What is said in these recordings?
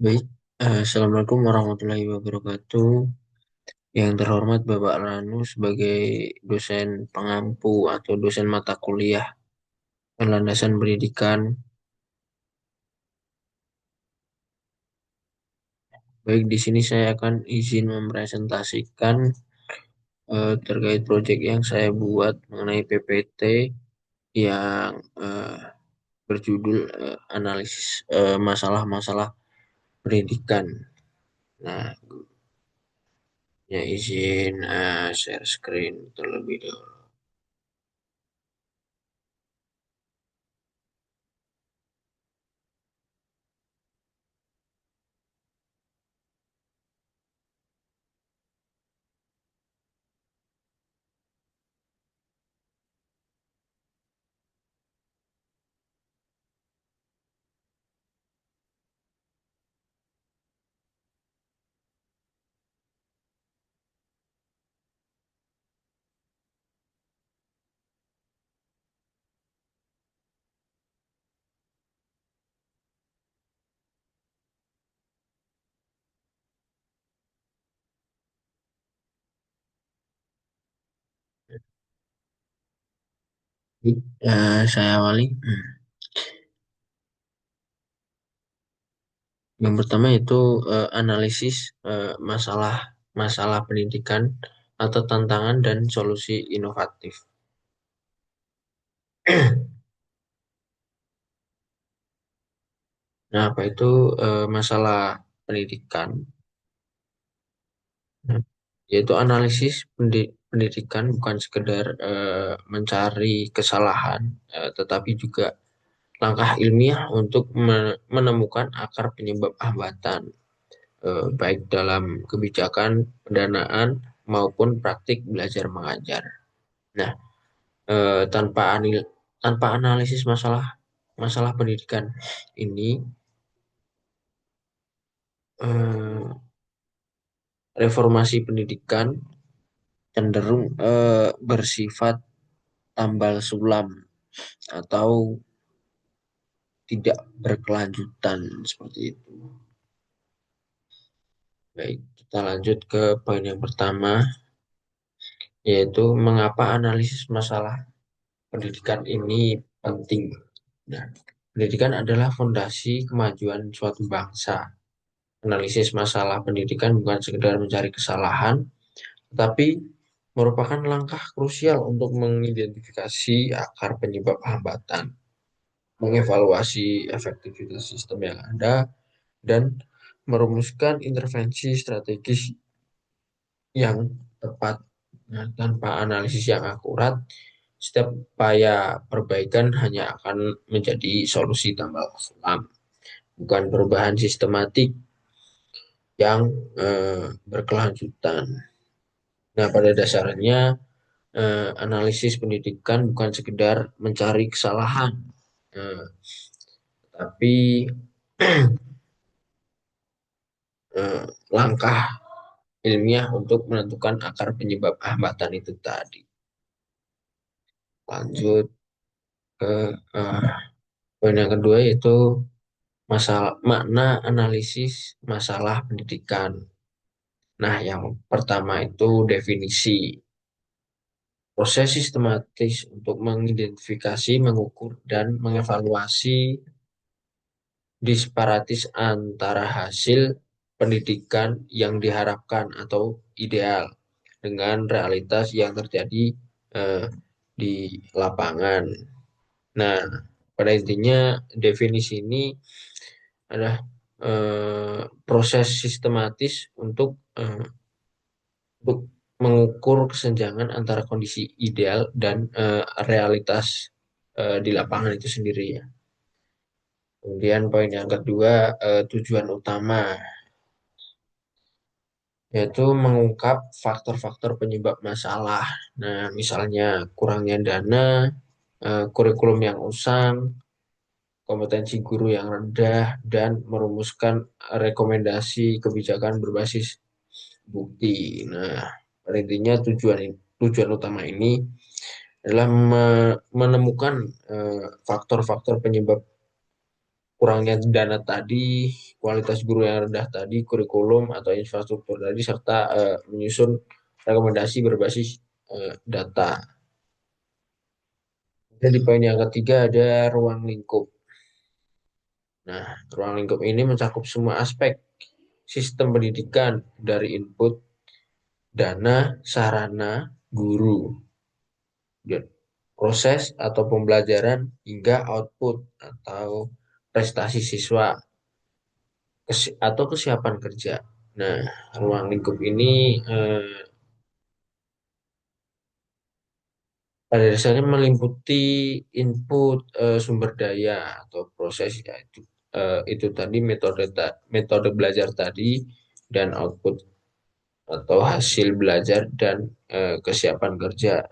Baik, Assalamualaikum warahmatullahi wabarakatuh. Yang terhormat Bapak Ranu sebagai dosen pengampu atau dosen mata kuliah landasan pendidikan. Baik, di sini saya akan izin mempresentasikan terkait proyek yang saya buat mengenai PPT yang berjudul analisis masalah-masalah pendidikan. Nah, ya izin share screen terlebih dahulu. Baik, saya awali. Yang pertama itu analisis masalah masalah pendidikan atau tantangan dan solusi inovatif. Nah, apa itu masalah pendidikan? Nah, yaitu analisis pendidikan bukan sekedar mencari kesalahan, tetapi juga langkah ilmiah untuk menemukan akar penyebab hambatan, baik dalam kebijakan, pendanaan, maupun praktik belajar mengajar. Nah, tanpa analisis masalah masalah pendidikan ini, eh, reformasi pendidikan cenderung bersifat tambal sulam atau tidak berkelanjutan seperti itu. Baik, kita lanjut ke poin yang pertama, yaitu mengapa analisis masalah pendidikan ini penting. Nah, pendidikan adalah fondasi kemajuan suatu bangsa. Analisis masalah pendidikan bukan sekedar mencari kesalahan, tetapi merupakan langkah krusial untuk mengidentifikasi akar penyebab hambatan, mengevaluasi efektivitas sistem yang ada, dan merumuskan intervensi strategis yang tepat. Nah, tanpa analisis yang akurat, setiap upaya perbaikan hanya akan menjadi solusi tambal sulam, bukan perubahan sistematik yang berkelanjutan. Nah, pada dasarnya analisis pendidikan bukan sekedar mencari kesalahan, eh, tapi eh, langkah ilmiah untuk menentukan akar penyebab hambatan itu tadi. Lanjut ke eh, poin yang kedua yaitu masalah makna analisis masalah pendidikan. Nah, yang pertama itu definisi. Proses sistematis untuk mengidentifikasi, mengukur, dan mengevaluasi disparatis antara hasil pendidikan yang diharapkan atau ideal dengan realitas yang terjadi eh, di lapangan. Nah, pada intinya definisi ini adalah proses sistematis untuk mengukur kesenjangan antara kondisi ideal dan realitas di lapangan itu sendiri ya. Kemudian poin yang kedua, tujuan utama, yaitu mengungkap faktor-faktor penyebab masalah. Nah, misalnya kurangnya dana, kurikulum yang usang, kompetensi guru yang rendah, dan merumuskan rekomendasi kebijakan berbasis bukti. Nah, pada intinya tujuan utama ini adalah menemukan faktor-faktor penyebab kurangnya dana tadi, kualitas guru yang rendah tadi, kurikulum atau infrastruktur tadi, serta menyusun rekomendasi berbasis data. Dan di poin yang ketiga ada ruang lingkup. Nah, ruang lingkup ini mencakup semua aspek sistem pendidikan dari input, dana, sarana, guru, dan proses atau pembelajaran hingga output atau prestasi siswa atau kesiapan kerja. Nah, ruang lingkup ini pada dasarnya meliputi input sumber daya atau proses yaitu itu tadi metode belajar tadi dan output atau hasil belajar dan kesiapan kerja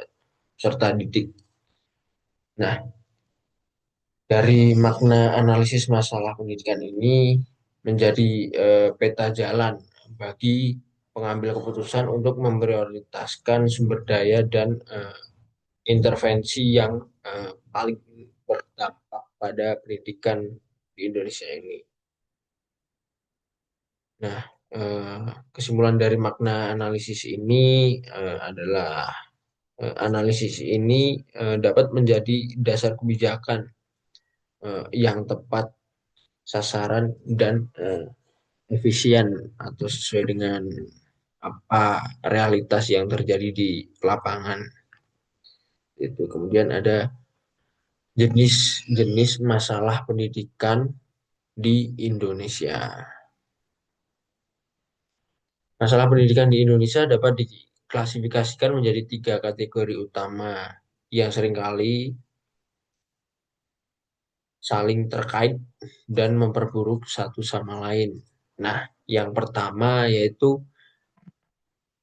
serta didik. Nah, dari makna analisis masalah pendidikan ini menjadi peta jalan bagi pengambil keputusan untuk memprioritaskan sumber daya dan intervensi yang paling berdampak pada pendidikan di Indonesia ini. Nah, eh, kesimpulan dari makna analisis ini adalah analisis ini dapat menjadi dasar kebijakan yang tepat sasaran dan efisien atau sesuai dengan apa realitas yang terjadi di lapangan. Itu kemudian ada jenis-jenis masalah pendidikan di Indonesia. Masalah pendidikan di Indonesia dapat diklasifikasikan menjadi tiga kategori utama yang seringkali saling terkait dan memperburuk satu sama lain. Nah, yang pertama yaitu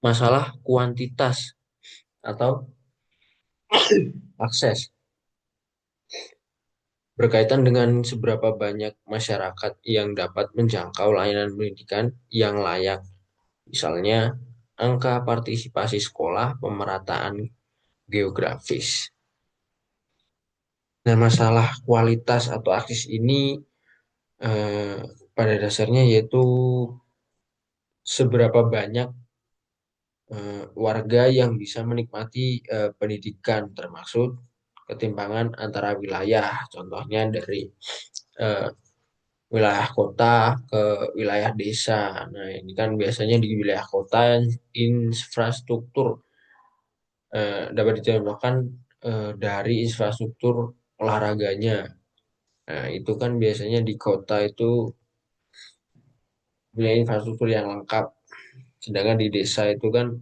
masalah kuantitas atau akses, berkaitan dengan seberapa banyak masyarakat yang dapat menjangkau layanan pendidikan yang layak. Misalnya, angka partisipasi sekolah, pemerataan geografis. Nah, masalah kualitas atau akses ini eh, pada dasarnya yaitu seberapa banyak warga yang bisa menikmati pendidikan, termasuk ketimpangan antara wilayah. Contohnya dari eh, wilayah kota ke wilayah desa. Nah, ini kan biasanya di wilayah kota infrastruktur dapat dicontohkan dari infrastruktur olahraganya. Nah, itu kan biasanya di kota itu punya infrastruktur yang lengkap. Sedangkan di desa itu kan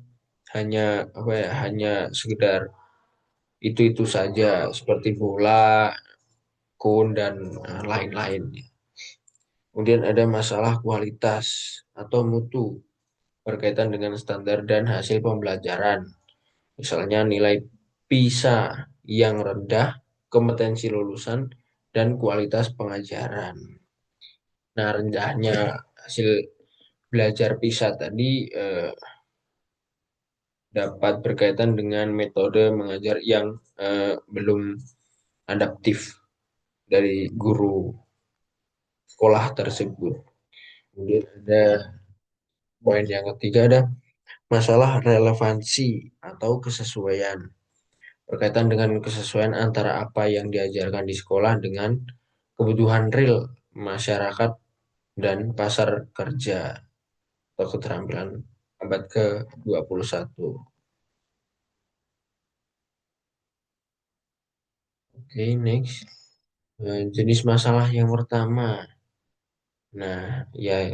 hanya apa ya, hanya sekedar itu saja seperti bola, kun dan lain-lain. Kemudian ada masalah kualitas atau mutu berkaitan dengan standar dan hasil pembelajaran. Misalnya nilai PISA yang rendah, kompetensi lulusan, dan kualitas pengajaran. Nah, rendahnya hasil belajar PISA tadi dapat berkaitan dengan metode mengajar yang belum adaptif dari guru sekolah tersebut. Kemudian ada poin yang ketiga ada masalah relevansi atau kesesuaian. Berkaitan dengan kesesuaian antara apa yang diajarkan di sekolah dengan kebutuhan real masyarakat dan pasar kerja atau keterampilan abad ke-21. Oke, next. Jenis masalah yang pertama. Nah, ya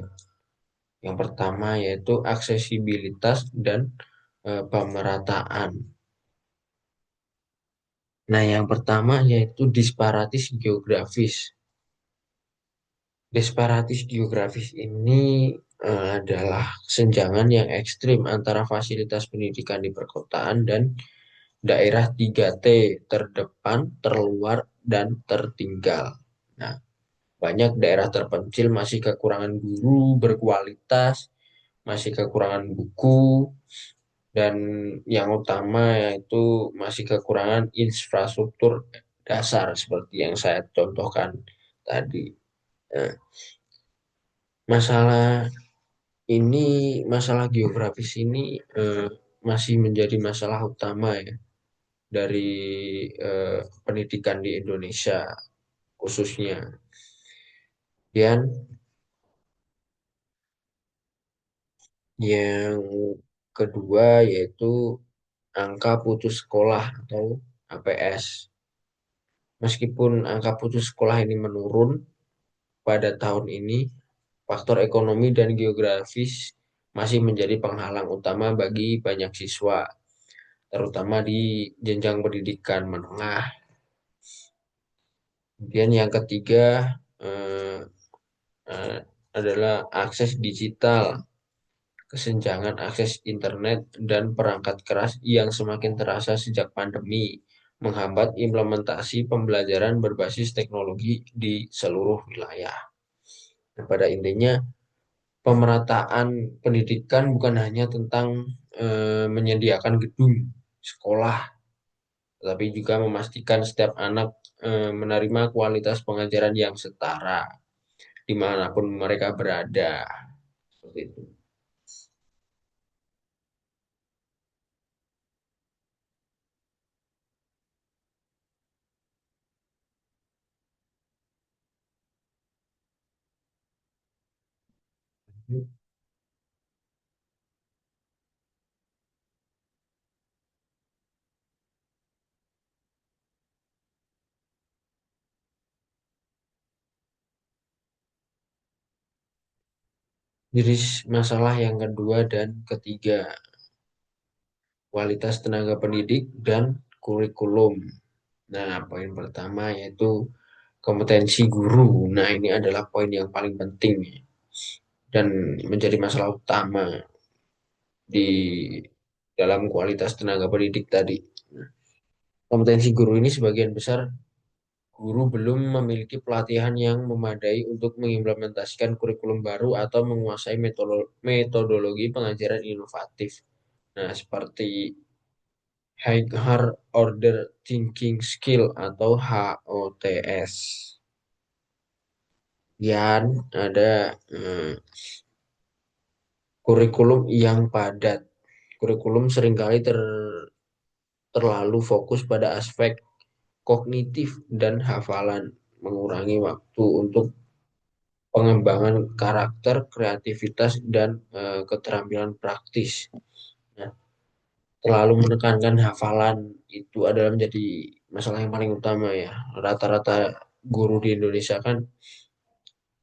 yang pertama yaitu aksesibilitas dan pemerataan. Nah, yang pertama yaitu disparatis geografis. Disparatis geografis ini adalah kesenjangan yang ekstrim antara fasilitas pendidikan di perkotaan dan daerah 3T, terdepan, terluar, dan tertinggal. Nah, banyak daerah terpencil masih kekurangan guru berkualitas, masih kekurangan buku, dan yang utama yaitu masih kekurangan infrastruktur dasar seperti yang saya contohkan tadi. Nah, masalah ini, masalah geografis ini masih menjadi masalah utama ya dari pendidikan di Indonesia khususnya. Dan yang kedua yaitu angka putus sekolah atau APS. Meskipun angka putus sekolah ini menurun pada tahun ini, faktor ekonomi dan geografis masih menjadi penghalang utama bagi banyak siswa, terutama di jenjang pendidikan menengah. Kemudian yang ketiga eh, eh, adalah akses digital, kesenjangan akses internet dan perangkat keras yang semakin terasa sejak pandemi menghambat implementasi pembelajaran berbasis teknologi di seluruh wilayah. Nah, pada intinya, pemerataan pendidikan bukan hanya tentang menyediakan gedung sekolah, tetapi juga memastikan setiap anak menerima kualitas pengajaran yang setara dimanapun mereka berada. Seperti itu. Jadi masalah yang kedua dan ketiga, kualitas tenaga pendidik dan kurikulum. Nah, poin pertama yaitu kompetensi guru. Nah, ini adalah poin yang paling penting dan menjadi masalah utama di dalam kualitas tenaga pendidik tadi. Kompetensi guru ini sebagian besar guru belum memiliki pelatihan yang memadai untuk mengimplementasikan kurikulum baru atau menguasai metodologi pengajaran inovatif. Nah, seperti Higher Order Thinking Skill atau HOTS. Dan ada kurikulum yang padat. Kurikulum seringkali terlalu fokus pada aspek kognitif dan hafalan, mengurangi waktu untuk pengembangan karakter, kreativitas, dan keterampilan praktis. Nah, terlalu menekankan hafalan itu adalah menjadi masalah yang paling utama ya. Rata-rata guru di Indonesia kan,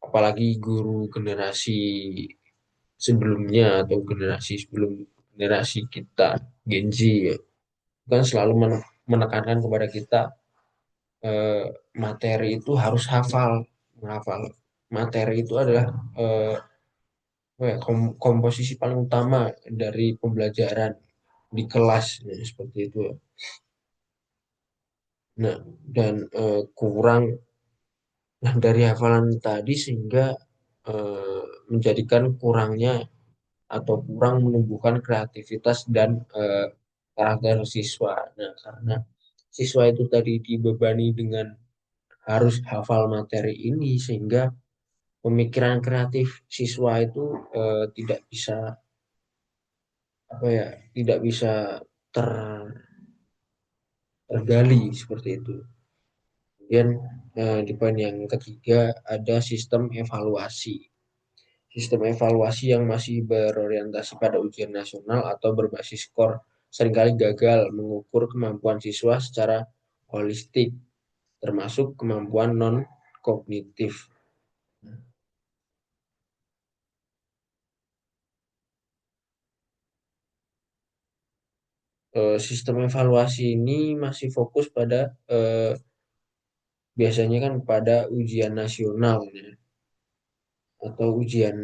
apalagi guru generasi sebelumnya atau generasi sebelum generasi kita, Gen Z ya, kan selalu menekankan kepada kita eh, materi itu harus hafal, menghafal materi itu adalah eh, apa ya, komposisi paling utama dari pembelajaran di kelas ya, seperti itu ya. Nah, dan kurang dari hafalan tadi sehingga eh, menjadikan kurangnya atau kurang menumbuhkan kreativitas dan karakter siswa. Nah, karena siswa itu tadi dibebani dengan harus hafal materi ini sehingga pemikiran kreatif siswa itu tidak bisa apa ya, tidak bisa tergali seperti itu. Kemudian di poin yang ketiga ada sistem evaluasi. Sistem evaluasi yang masih berorientasi pada ujian nasional atau berbasis skor seringkali gagal mengukur kemampuan siswa secara holistik, termasuk kemampuan non-kognitif. Sistem evaluasi ini masih fokus pada biasanya kan pada ujian nasional ya, atau ujian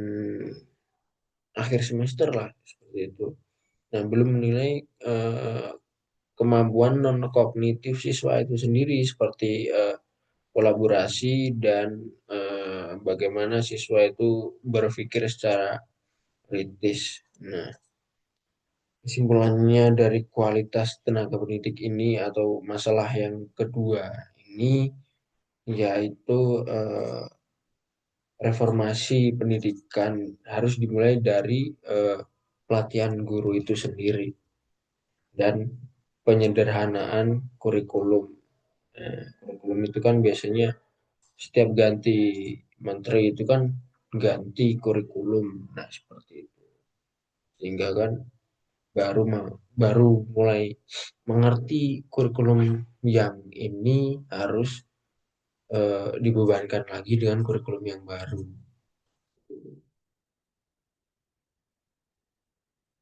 akhir semester lah seperti itu. Nah, belum menilai eh, kemampuan non kognitif siswa itu sendiri seperti kolaborasi dan bagaimana siswa itu berpikir secara kritis. Nah, kesimpulannya dari kualitas tenaga pendidik ini atau masalah yang kedua ini yaitu reformasi pendidikan harus dimulai dari pelatihan guru itu sendiri dan penyederhanaan kurikulum. Kurikulum itu kan biasanya setiap ganti menteri itu kan ganti kurikulum. Nah, seperti itu. Sehingga kan baru mulai mengerti kurikulum yang ini harus dibebankan lagi dengan kurikulum yang baru.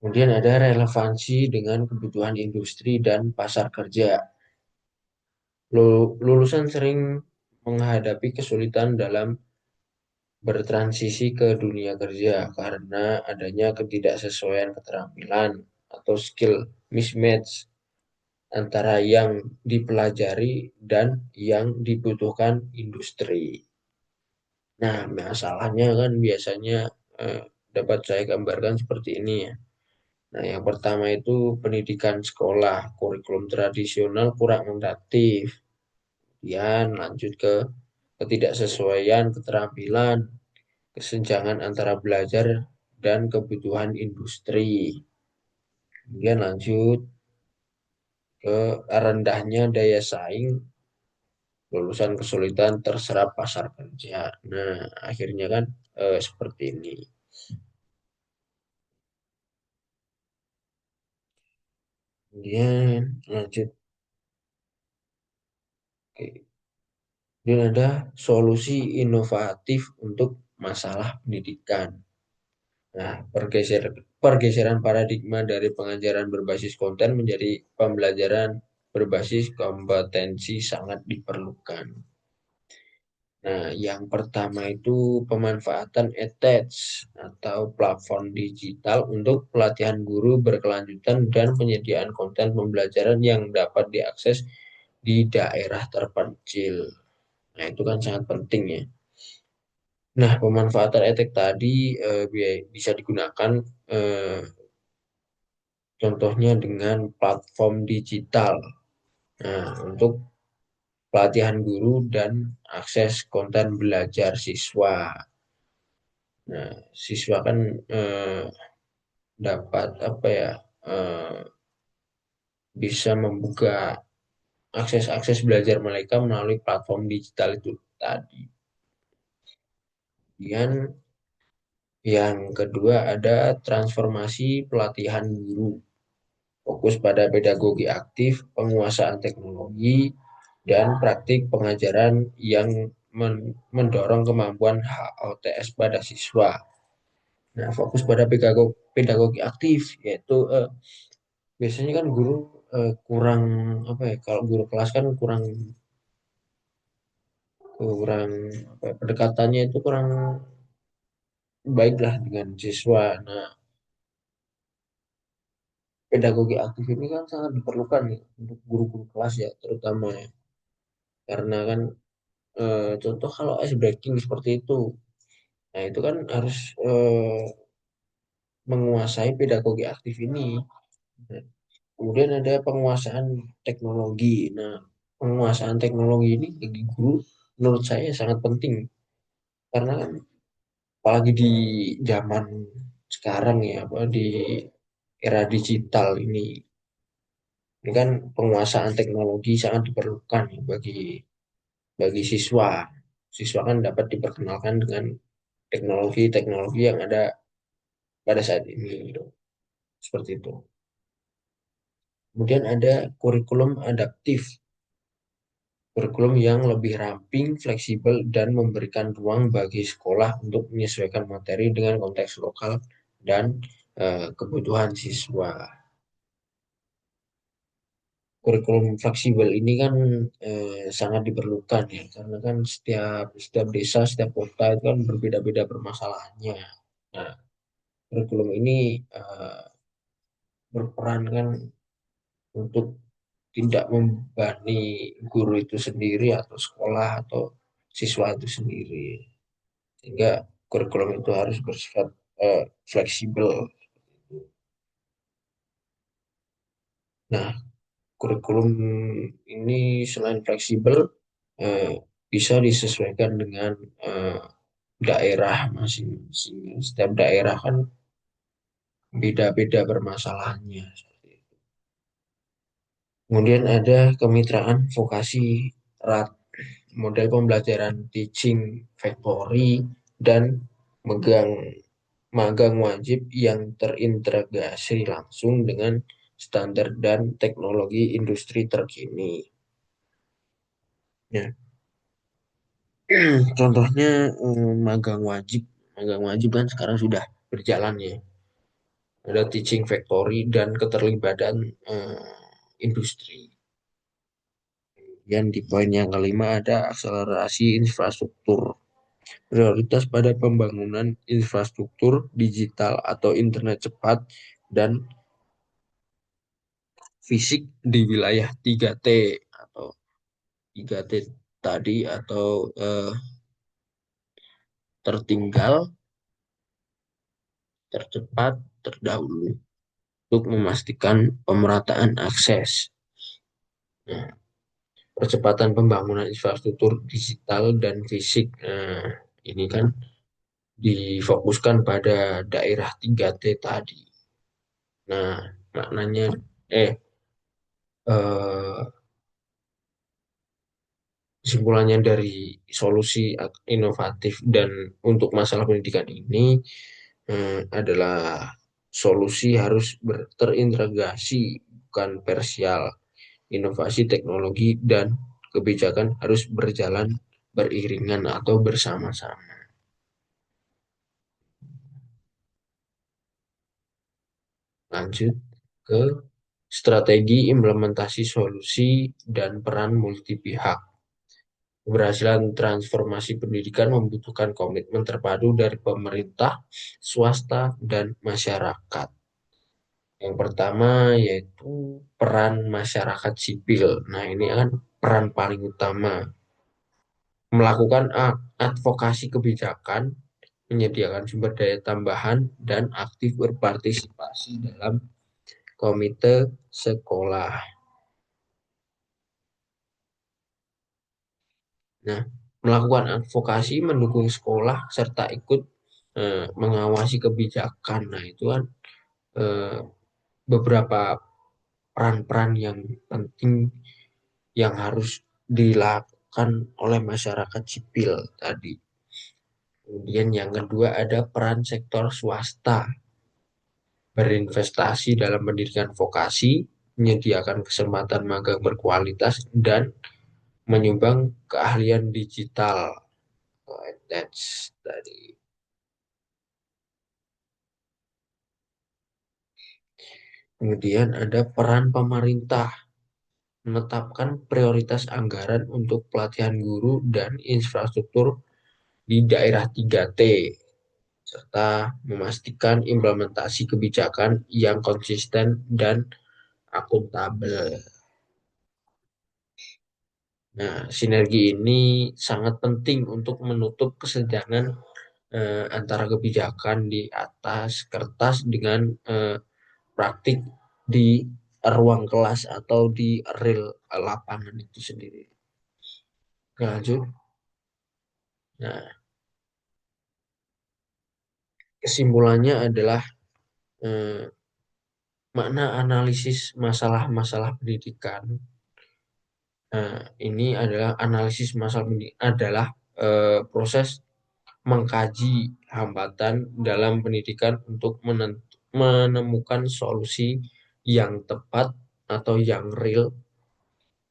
Kemudian ada relevansi dengan kebutuhan industri dan pasar kerja. Lulusan sering menghadapi kesulitan dalam bertransisi ke dunia kerja karena adanya ketidaksesuaian keterampilan atau skill mismatch antara yang dipelajari dan yang dibutuhkan industri. Nah, masalahnya kan biasanya eh, dapat saya gambarkan seperti ini ya. Nah, yang pertama itu pendidikan sekolah, kurikulum tradisional kurang adaptif. Kemudian lanjut ke ketidaksesuaian keterampilan, kesenjangan antara belajar dan kebutuhan industri. Kemudian lanjut ke rendahnya daya saing, lulusan kesulitan terserap pasar kerja. Nah, akhirnya kan seperti ini. Kemudian lanjut ke kemudian ada solusi inovatif untuk masalah pendidikan. Nah, pergeseran paradigma dari pengajaran berbasis konten menjadi pembelajaran berbasis kompetensi sangat diperlukan. Nah, yang pertama itu pemanfaatan attach atau platform digital untuk pelatihan guru berkelanjutan dan penyediaan konten pembelajaran yang dapat diakses di daerah terpencil. Nah, itu kan sangat penting ya. Nah, pemanfaatan edtech tadi bisa digunakan eh, contohnya dengan platform digital. Nah, untuk pelatihan guru dan akses konten belajar siswa. Nah, siswa kan eh, dapat apa ya eh, bisa membuka akses-akses belajar mereka melalui platform digital itu tadi. Kemudian yang kedua ada transformasi pelatihan guru. Fokus pada pedagogi aktif, penguasaan teknologi, dan praktik pengajaran yang mendorong kemampuan HOTS pada siswa. Nah, fokus pada pedagogi aktif, yaitu biasanya kan guru kurang apa ya, kalau guru kelas kan kurang kurang apa ya, pendekatannya itu kurang baik lah dengan siswa. Nah, pedagogi aktif ini kan sangat diperlukan ya untuk guru-guru kelas ya, terutama ya. Karena kan contoh kalau ice breaking seperti itu. Nah, itu kan harus menguasai pedagogi aktif ini. Nah, kemudian ada penguasaan teknologi. Nah, penguasaan teknologi ini bagi guru menurut saya sangat penting. Karena kan apalagi di zaman sekarang ya, apa di era digital ini kan penguasaan teknologi sangat diperlukan ya bagi bagi siswa. Siswa kan dapat diperkenalkan dengan teknologi-teknologi yang ada pada saat ini gitu. Seperti itu. Kemudian ada kurikulum adaptif, kurikulum yang lebih ramping, fleksibel, dan memberikan ruang bagi sekolah untuk menyesuaikan materi dengan konteks lokal dan kebutuhan siswa. Kurikulum fleksibel ini kan sangat diperlukan ya, karena kan setiap setiap desa, setiap kota itu kan berbeda-beda permasalahannya. Nah, kurikulum ini berperan kan untuk tidak membebani guru itu sendiri atau sekolah atau siswa itu sendiri. Sehingga kurikulum itu harus bersifat fleksibel. Nah, kurikulum ini selain fleksibel, eh, bisa disesuaikan dengan daerah masing-masing. Setiap daerah kan beda-beda permasalahannya. Kemudian ada kemitraan vokasi erat, model pembelajaran teaching factory dan megang magang wajib yang terintegrasi langsung dengan standar dan teknologi industri terkini. Ya, contohnya magang wajib. Magang wajib kan sekarang sudah berjalan ya. Ada teaching factory dan keterlibatan industri. Dan di poin yang kelima ada akselerasi infrastruktur. Prioritas pada pembangunan infrastruktur digital atau internet cepat dan fisik di wilayah 3T atau 3T tadi atau tertinggal, tercepat, terdahulu untuk memastikan pemerataan akses. Nah, percepatan pembangunan infrastruktur digital dan fisik. Nah, ini kan difokuskan pada daerah 3T tadi. Nah, maknanya eh eh kesimpulannya dari solusi inovatif dan untuk masalah pendidikan ini adalah solusi harus terintegrasi bukan parsial. Inovasi teknologi dan kebijakan harus berjalan beriringan atau bersama-sama. Lanjut ke strategi implementasi solusi dan peran multi pihak. Keberhasilan transformasi pendidikan membutuhkan komitmen terpadu dari pemerintah, swasta, dan masyarakat. Yang pertama yaitu peran masyarakat sipil. Nah, ini kan peran paling utama. Melakukan advokasi kebijakan, menyediakan sumber daya tambahan, dan aktif berpartisipasi dalam komite sekolah. Nah, melakukan advokasi, mendukung sekolah, serta ikut mengawasi kebijakan. Nah, itu kan eh, beberapa peran-peran yang penting yang harus dilakukan oleh masyarakat sipil tadi. Kemudian yang kedua ada peran sektor swasta, berinvestasi dalam pendidikan vokasi, menyediakan kesempatan magang berkualitas, dan menyumbang keahlian digital. Oh, that's tadi. Kemudian ada peran pemerintah, menetapkan prioritas anggaran untuk pelatihan guru dan infrastruktur di daerah 3T, serta memastikan implementasi kebijakan yang konsisten dan akuntabel. Nah, sinergi ini sangat penting untuk menutup kesenjangan antara kebijakan di atas kertas dengan praktik di ruang kelas atau di real lapangan itu sendiri. Oke, lanjut. Nah, kesimpulannya adalah eh, makna analisis masalah-masalah pendidikan. Nah, ini adalah analisis masalah pendidikan adalah proses mengkaji hambatan dalam pendidikan untuk menemukan solusi yang tepat atau yang real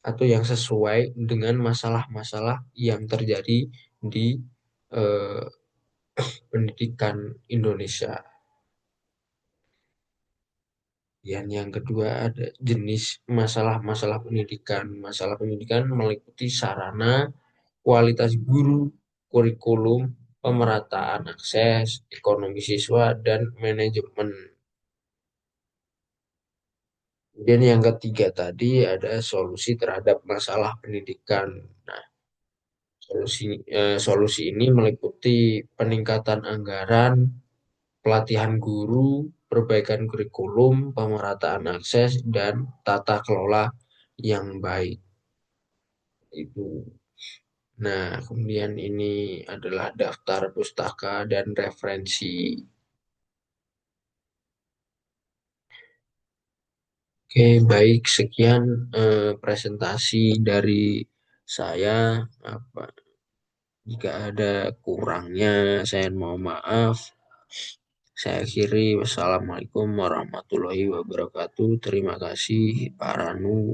atau yang sesuai dengan masalah-masalah yang terjadi di eh, pendidikan Indonesia. Yang kedua ada jenis masalah-masalah pendidikan. Masalah pendidikan meliputi sarana, kualitas guru, kurikulum, pemerataan akses, ekonomi siswa, dan manajemen. Dan yang ketiga tadi ada solusi terhadap masalah pendidikan. Nah, solusi ini meliputi peningkatan anggaran, pelatihan guru, perbaikan kurikulum, pemerataan akses, dan tata kelola yang baik. Itu. Nah, kemudian ini adalah daftar pustaka dan referensi. Oke, baik. Sekian presentasi dari saya. Apa, jika ada kurangnya, saya mohon maaf. Saya akhiri. Wassalamualaikum warahmatullahi wabarakatuh. Terima kasih, Pak Ranu.